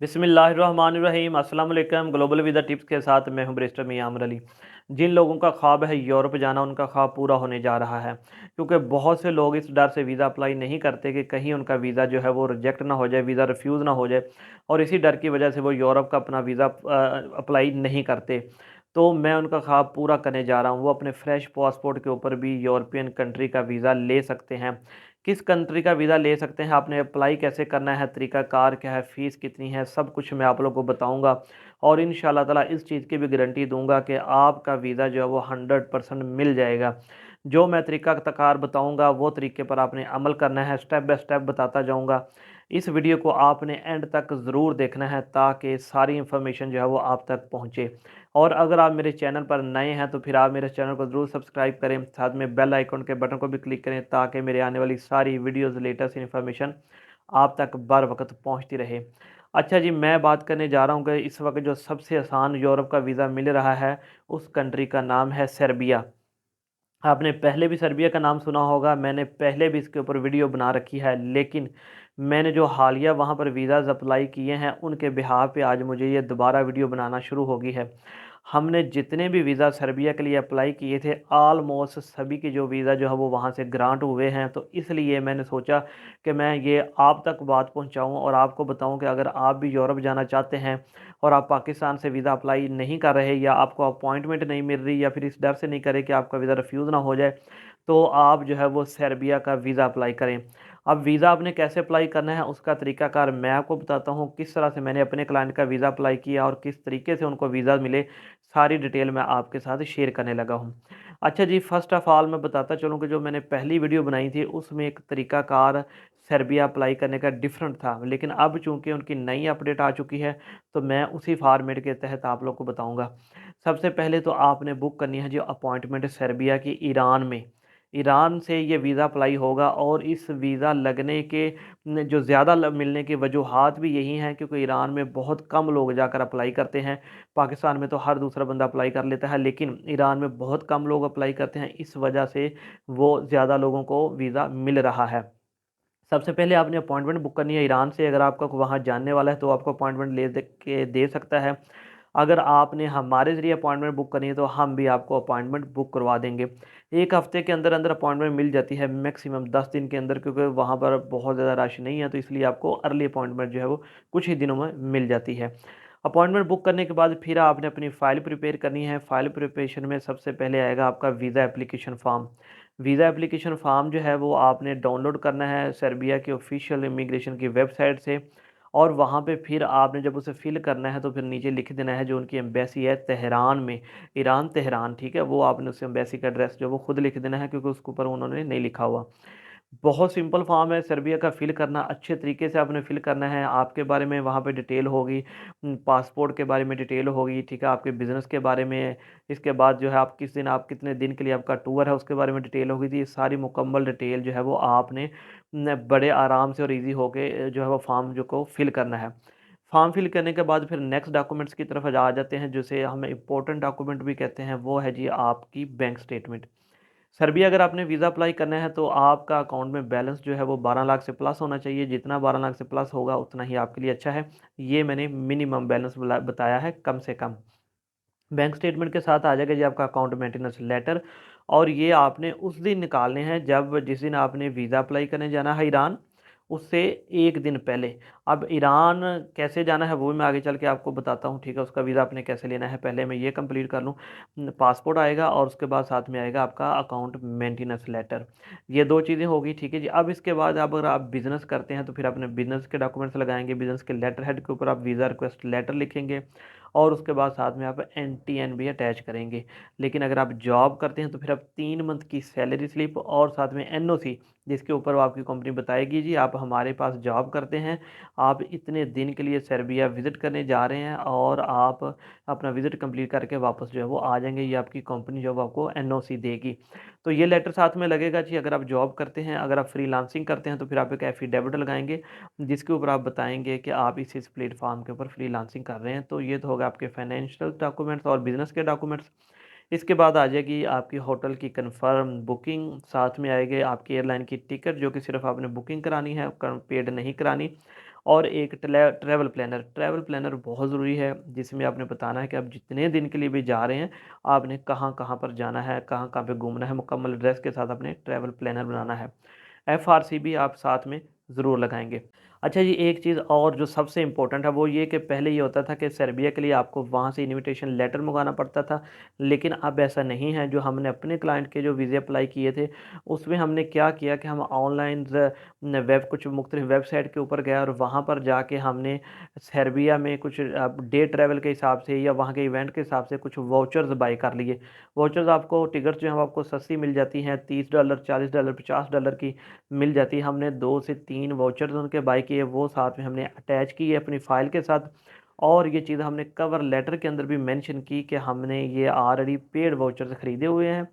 बिस्मिल्लाहिर्रहमानिर्रहीम अस्सलाम वालेकुम। ग्लोबल वीज़ा टिप्स के साथ मैं हूं बैरिस्टर मियां अमर अली। जिन लोगों का ख्वाब है यूरोप जाना, उनका ख्वाब पूरा होने जा रहा है, क्योंकि बहुत से लोग इस डर से वीज़ा अप्लाई नहीं करते कि कहीं उनका वीज़ा जो है वो रिजेक्ट ना हो जाए, वीज़ा रिफ्यूज़ ना हो जाए, और इसी डर की वजह से वो यूरोप का अपना वीज़ा अप्लाई नहीं करते। तो मैं उनका ख्वाब पूरा करने जा रहा हूँ। वो अपने फ्रेश पासपोर्ट के ऊपर भी यूरोपियन कंट्री का वीज़ा ले सकते हैं। किस कंट्री का वीज़ा ले सकते हैं, आपने अप्लाई कैसे करना है, तरीक़ाकार क्या है, फ़ीस कितनी है, सब कुछ मैं आप लोगों को बताऊँगा। और इंशाअल्लाह ताला इस चीज़ की भी गारंटी दूँगा कि आपका वीज़ा जो है वो 100% मिल जाएगा। जो मैं तरीक़ाकार बताऊँगा वो तरीके पर आपने अमल करना है, स्टेप बाय स्टेप बताता जाऊँगा। इस वीडियो को आपने एंड तक ज़रूर देखना है ताकि सारी इन्फॉर्मेशन जो है वो आप तक पहुँचे। और अगर आप मेरे चैनल पर नए हैं तो फिर आप मेरे चैनल को ज़रूर सब्सक्राइब करें, साथ में बेल आइकन के बटन को भी क्लिक करें ताकि मेरे आने वाली सारी वीडियोज़ लेटेस्ट इन्फॉर्मेशन आप तक बर वक़्त पहुँचती रहे। अच्छा जी, मैं बात करने जा रहा हूँ कि इस वक्त जो सबसे आसान यूरोप का वीज़ा मिल रहा है, उस कंट्री का नाम है सर्बिया। आपने पहले भी सर्बिया का नाम सुना होगा, मैंने पहले भी इसके ऊपर वीडियो बना रखी है, लेकिन मैंने जो हालिया वहाँ पर वीज़ाज़ अप्लाई किए हैं, उनके बिहाफ़ पे आज मुझे ये दोबारा वीडियो बनाना शुरू हो गई है। हमने जितने भी वीज़ा सर्बिया के लिए अप्लाई किए थे, ऑलमोस्ट सभी के जो वीज़ा जो है वो वहाँ से ग्रांट हुए हैं। तो इसलिए मैंने सोचा कि मैं ये आप तक बात पहुँचाऊँ और आपको बताऊँ कि अगर आप भी यूरोप जाना चाहते हैं और आप पाकिस्तान से वीज़ा अप्लाई नहीं कर रहे, या आपको अपॉइंटमेंट नहीं मिल रही, या फिर इस डर से नहीं कर रहे कि आपका वीज़ा रिफ्यूज़ ना हो जाए, तो आप जो है वो सर्बिया का वीज़ा अप्लाई करें। अब वीज़ा आपने कैसे अप्लाई करना है, उसका तरीक़ाकार मैं आपको बताता हूँ। किस तरह से मैंने अपने क्लाइंट का वीज़ा अप्लाई किया और किस तरीके से उनको वीज़ा मिले, सारी डिटेल मैं आपके साथ शेयर करने लगा हूँ। अच्छा जी, फ़र्स्ट ऑफ़ ऑल मैं बताता चलूँ कि जो मैंने पहली वीडियो बनाई थी उसमें एक तरीक़ाकार सर्बिया अप्लाई करने का डिफरेंट था, लेकिन अब चूँकि उनकी नई अपडेट आ चुकी है, तो मैं उसी फ़ॉर्मेट के तहत आप लोग को बताऊँगा। सबसे पहले तो आपने बुक करनी है जी अपॉइंटमेंट सर्बिया की ईरान में। ईरान से ये वीज़ा अप्लाई होगा, और इस वीज़ा लगने के जो ज़्यादा मिलने की वजूहात भी यही हैं, क्योंकि ईरान में बहुत कम लोग जाकर अप्लाई करते हैं। पाकिस्तान में तो हर दूसरा बंदा अप्लाई कर लेता है, लेकिन ईरान में बहुत कम लोग अप्लाई करते हैं, इस वजह से वो ज़्यादा लोगों को वीज़ा मिल रहा है। सबसे पहले आपने अपॉइंटमेंट बुक करनी है ईरान से। अगर आपका वहाँ जानने वाला है तो आपको अपॉइंटमेंट ले दे के दे सकता है। अगर आपने हमारे ज़रिए अपॉइंटमेंट बुक करनी है तो हम भी आपको अपॉइंटमेंट बुक करवा देंगे। 1 हफ़्ते के अंदर अंदर अपॉइंटमेंट मिल जाती है, मैक्सिमम 10 दिन के अंदर, क्योंकि वहाँ पर बहुत ज़्यादा रश नहीं है, तो इसलिए आपको अर्ली अपॉइंटमेंट जो है वो कुछ ही दिनों में मिल जाती है। अपॉइंटमेंट बुक करने के बाद फिर आपने अपनी फ़ाइल प्रिपेयर करनी है। फ़ाइल प्रिपरेशन में सबसे पहले आएगा आपका visa application form. Visa application form जो है वो आपने डाउनलोड करना है सर्बिया की ऑफ़िशियल इमिग्रेशन की वेबसाइट से, और वहाँ पे फिर आपने जब उसे फ़िल करना है तो फिर नीचे लिख देना है जो उनकी एम्बेसी है तेहरान में, ईरान तेहरान, ठीक है? वो आपने उस एम्बेसी का एड्रेस जो है वो खुद लिख देना है, क्योंकि उसके ऊपर उन्होंने नहीं लिखा हुआ। बहुत सिंपल फॉर्म है सर्बिया का, फ़िल करना अच्छे तरीके से आपने फ़िल करना है। आपके बारे में वहाँ पे डिटेल होगी, पासपोर्ट के बारे में डिटेल होगी, ठीक है? आपके बिज़नेस के बारे में, इसके बाद जो है आप किस दिन, आप कितने दिन के लिए आपका टूर है, उसके बारे में डिटेल होगी। तो ये सारी मुकम्मल डिटेल जो है वो आपने बड़े आराम से और ईज़ी होके जो है वो फॉर्म जो को फ़िल करना है। फॉर्म फ़िल करने के बाद फिर नेक्स्ट डॉक्यूमेंट्स की तरफ आ जाते हैं, जिसे हम इम्पोर्टेंट डॉक्यूमेंट भी कहते हैं। वो है जी आपकी बैंक स्टेटमेंट। सर्बिया अगर आपने वीज़ा अप्लाई करना है तो आपका अकाउंट में बैलेंस जो है वो 12 लाख से प्लस होना चाहिए। जितना 12 लाख से प्लस होगा उतना ही आपके लिए अच्छा है। ये मैंने मिनिमम बैलेंस बताया है, कम से कम। बैंक स्टेटमेंट के साथ आ जाएगा जी आपका अकाउंट मेंटेनेंस लेटर, और ये आपने उस दिन निकालने हैं जब जिस दिन आपने वीज़ा अप्लाई करने जाना है ईरान, उससे 1 दिन पहले। अब ईरान कैसे जाना है वो मैं आगे चल के आपको बताता हूँ, ठीक है? उसका वीज़ा आपने कैसे लेना है, पहले मैं ये कंप्लीट कर लूँ। पासपोर्ट आएगा और उसके बाद साथ में आएगा आपका अकाउंट मेंटेनेंस लेटर। ये 2 चीज़ें होगी, ठीक है जी? अब इसके बाद अब अगर आप बिज़नेस करते हैं तो फिर अपने बिज़नेस के डॉक्यूमेंट्स लगाएँगे। बिज़नेस के लेटर हेड के ऊपर आप वीज़ा रिक्वेस्ट लेटर लिखेंगे, और उसके बाद साथ में आप एनटीएन भी अटैच करेंगे। लेकिन अगर आप जॉब करते हैं तो फिर आप 3 मंथ की सैलरी स्लिप और साथ में एनओसी, जिसके ऊपर आपकी कंपनी बताएगी जी आप हमारे पास जॉब करते हैं, आप इतने दिन के लिए सर्बिया विज़िट करने जा रहे हैं, और आप अपना विज़िट कंप्लीट करके वापस जो है वो आ जाएँगे। ये आपकी कंपनी जो है वो आपको एनओसी देगी। तो ये लेटर साथ में लगेगा जी अगर आप जॉब करते हैं। अगर आप फ्रीलांसिंग करते हैं तो फिर आप एक एफिडेविट लगाएँगे, जिसके ऊपर आप बताएँगे कि आप इस प्लेटफ़ॉर्म के ऊपर फ्रीलांसिंग कर रहे हैं। तो ये तो होगा आपके फाइनेंशियल डॉक्यूमेंट्स और बिज़नेस के डॉक्यूमेंट्स। इसके बाद आ जाएगी आपकी होटल की कन्फर्म बुकिंग, साथ में आएगी आपकी एयरलाइन की टिकट, जो कि सिर्फ़ आपने बुकिंग करानी है, पेड नहीं करानी। और एक ट्रैवल प्लानर बहुत ज़रूरी है, जिसमें आपने बताना है कि आप जितने दिन के लिए भी जा रहे हैं, आपने कहाँ-कहाँ पर जाना है, कहाँ-कहाँ पे घूमना है, मुकम्मल एड्रेस के साथ आपने ट्रैवल प्लानर बनाना है। एफआरसी भी आप साथ में ज़रूर लगाएँगे। अच्छा जी, एक चीज़ और जो सबसे इम्पोर्टेंट है वो ये कि पहले ये होता था कि सर्बिया के लिए आपको वहाँ से इन्विटेशन लेटर मँगाना पड़ता था, लेकिन अब ऐसा नहीं है। जो हमने अपने क्लाइंट के जो वीज़े अप्लाई किए थे, उसमें हमने क्या किया कि हम ऑनलाइन कुछ मुख्तलिफ वेबसाइट के ऊपर गए और वहाँ पर जाके हमने सर्बिया में कुछ डे ट्रैवल के हिसाब से या वहाँ के इवेंट के हिसाब से कुछ वाउचर्स बाय कर लिए। वाउचर्स आपको टिकट्स जो हैं वो आपको सस्ती मिल जाती हैं, $30, $40, $50 की मिल जाती है। हमने 2 से 3 वाउचर्स उनके बाय किए, वो साथ में हमने अटैच किए अपनी फ़ाइल के साथ, और ये चीज़ हमने कवर लेटर के अंदर भी मेंशन की कि हमने ये ऑलरेडी पेड वाउचर्स खरीदे हुए हैं,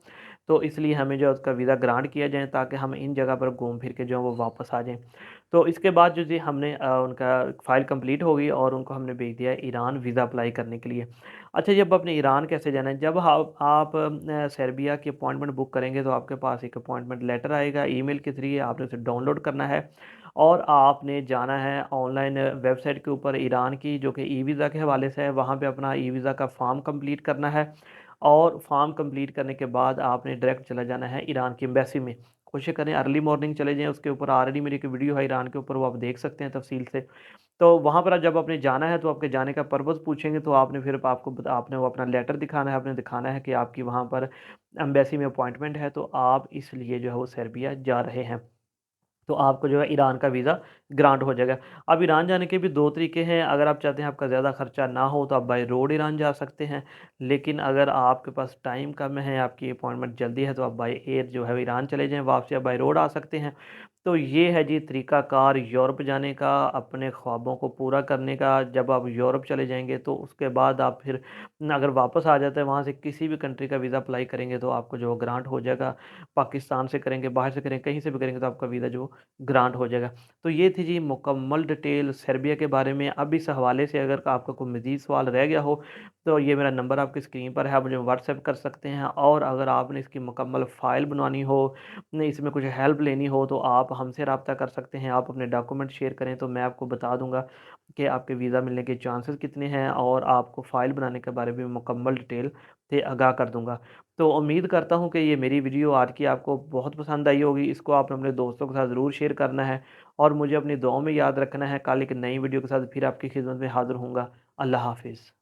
तो इसलिए हमें जो है उसका वीज़ा ग्रांट किया जाए ताकि हम इन जगह पर घूम फिर के जो है वो वापस आ जाएँ। तो इसके बाद जो जी हमने उनका फ़ाइल कंप्लीट हो गई और उनको हमने भेज दिया ईरान वीज़ा अप्लाई करने के लिए। अच्छा जी, अब आपने ईरान कैसे जाना है? जब आप सर्बिया की अपॉइंटमेंट बुक करेंगे तो आपके पास एक अपॉइंटमेंट लेटर आएगा ईमेल के ज़रिए, आपने उसे डाउनलोड करना है और आपने जाना है ऑनलाइन वेबसाइट के ऊपर ईरान की, जो कि ई-वीज़ा के हवाले से है, वहाँ पे अपना ई-वीज़ा का फ़ॉर्म कंप्लीट करना है और फ़ॉर्म कंप्लीट करने के बाद आपने डायरेक्ट चला जाना है ईरान की एम्बेसी में। कोशिश करें अर्ली मॉर्निंग चले जाएँ, उसके ऊपर ऑलरेडी मेरी एक वीडियो है ईरान के ऊपर, वो आप देख सकते हैं तफ़सील से। तो वहाँ पर जब आपने जाना है तो आपके जाने का पर्पज़ पूछेंगे, तो आपने फिर आपको बता आपने वो अपना लेटर दिखाना है, आपने दिखाना है कि आपकी वहाँ पर एम्बेसी में अपॉइंटमेंट है, तो आप इसलिए जो है वो सर्बिया जा रहे हैं। तो आपको जो है ईरान का वीज़ा ग्रांट हो जाएगा। अब ईरान जाने के भी 2 तरीके हैं, अगर आप चाहते हैं आपका ज़्यादा खर्चा ना हो तो आप बाय रोड ईरान जा सकते हैं। लेकिन अगर आपके पास टाइम कम है, आपकी अपॉइंटमेंट जल्दी है, तो आप बाय एयर जो है ईरान चले जाएँ, वापसी आप बाय रोड आ सकते हैं। तो ये है जी तरीक़ाकार यूरोप जाने का, अपने ख्वाबों को पूरा करने का। जब आप यूरोप चले जाएँगे तो उसके बाद आप फिर अगर वापस आ जाते हैं वहाँ से किसी भी कंट्री का वीज़ा अप्लाई करेंगे तो आपको जो ग्रांट हो जाएगा। पाकिस्तान से करेंगे, बाहर से करेंगे, कहीं से भी करेंगे तो आपका वीज़ा जो ग्रांट हो जाएगा। तो ये थी जी मुकम्मल डिटेल सर्बिया के बारे में। अब इस हवाले से अगर आपका कोई मज़ीद सवाल रह गया हो, तो ये मेरा नंबर आपकी स्क्रीन पर है, आप मुझे व्हाट्सएप कर सकते हैं। और अगर आपने इसकी मुकम्मल फ़ाइल बनवानी हो, नहीं इसमें कुछ हेल्प लेनी हो, तो आप हमसे रब्ता कर सकते हैं। आप अपने डॉक्यूमेंट शेयर करें तो मैं आपको बता दूँगा कि आपके वीज़ा मिलने के चांसेस कितने हैं और आपको फ़ाइल बनाने के बारे में मुकम्मल डिटेल से आगाह कर दूँगा। तो उम्मीद करता हूँ कि ये मेरी वीडियो आज की आपको बहुत पसंद आई होगी। इसको आपने अपने दोस्तों के साथ ज़रूर शेयर करना है और मुझे अपनी दुआओं में याद रखना है। कल एक नई वीडियो के साथ फिर आपकी खिदमत में हाज़िर होऊँगा। अल्लाह हाफ़िज़।